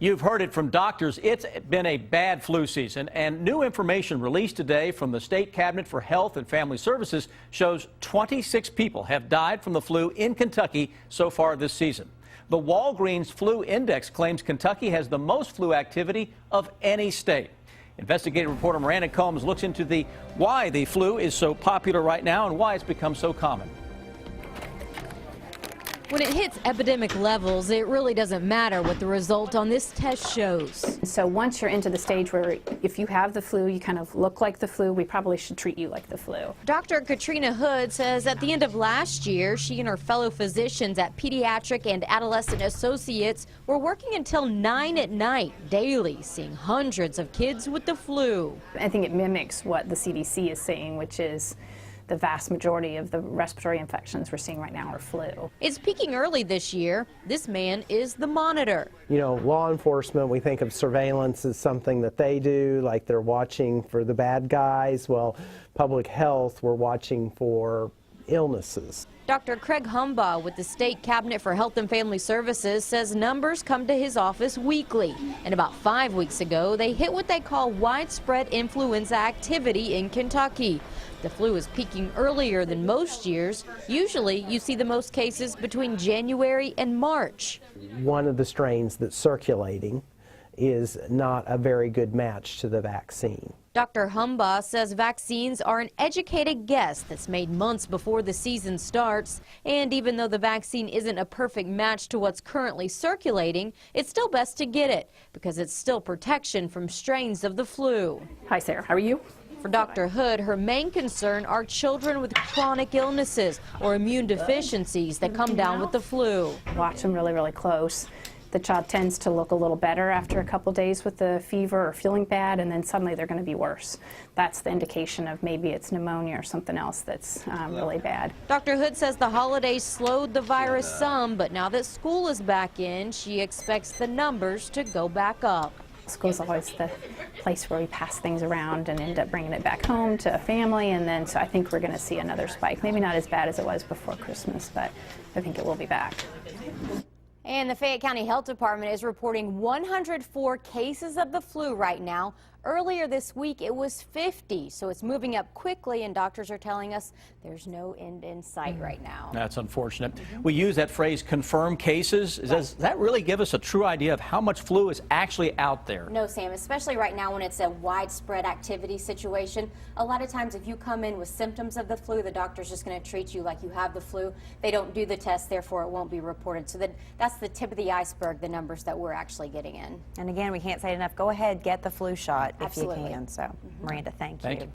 You've heard it from doctors. It's been a bad flu season, and new information released today from the State Cabinet for Health and Family Services shows 26 people have died from the flu in Kentucky so far this season. The Walgreens Flu Index claims Kentucky has the most flu activity of any state. Investigative reporter Miranda Combs looks into why the flu is so popular right now and why it's become so common. When it hits epidemic levels, it really doesn't matter what the result on this test shows. So once you're into the stage where if you have the flu, you kind of look like the flu, we probably should treat you like the flu. Dr. Katrina Hood says at the end of last year, she and her fellow physicians at Pediatric and Adolescent Associates were working until 9 at night daily, seeing hundreds of kids with the flu. I think it mimics what the CDC is saying, which is the vast majority of the respiratory infections we're seeing right now are flu. It's peaking early this year. This man is the monitor. You know, law enforcement, we think of surveillance as something that they do, like they're watching for the bad guys. Well, public health, we're watching for illnesses. Dr. Craig Humbaugh with the State Cabinet for Health and Family Services says numbers come to his office weekly. And about 5 weeks ago, they hit what they call widespread influenza activity in Kentucky. The flu is peaking earlier than most years. Usually, you see the most cases between January and March. One of the strains that's circulating is not a very good match to the vaccine. Dr. Humbaugh says vaccines are an educated guess that's made months before the season starts. And even though the vaccine isn't a perfect match to what's currently circulating, it's still best to get it because it's still protection from strains of the flu. Hi, Sarah. How are you? For Dr. Hood, her main concern are children with chronic illnesses or immune deficiencies that come down with the flu. Watch them really, really close. The child tends to look a little better after a couple days with the fever or feeling bad, and then suddenly they're going to be worse. That's the indication of maybe it's pneumonia or something else that's really bad. Dr. Hood says the holidays slowed the virus some, but now that school is back in, she expects the numbers to go back up. School's always the place where we pass things around and end up bringing it back home to a family, and then so I think we're going to see another spike. Maybe not as bad as it was before Christmas, but I think it will be back. And the Fayette County Health Department is reporting 104 cases of the flu right now. Earlier this week, it was 50, so it's moving up quickly, and doctors are telling us there's no end in sight right now. That's unfortunate. We use that phrase, confirmed cases. Does that really give us a true idea of how much flu is actually out there? No, Sam, especially right now when it's a widespread activity situation. A lot of times if you come in with symptoms of the flu, the doctor's just going to treat you like you have the flu. They don't do the test, therefore it won't be reported. So that's the tip of the iceberg, the numbers that we're actually getting in. And again, we can't say enough. Go ahead, get the flu shot if Absolutely. you can. So, Miranda, thank you.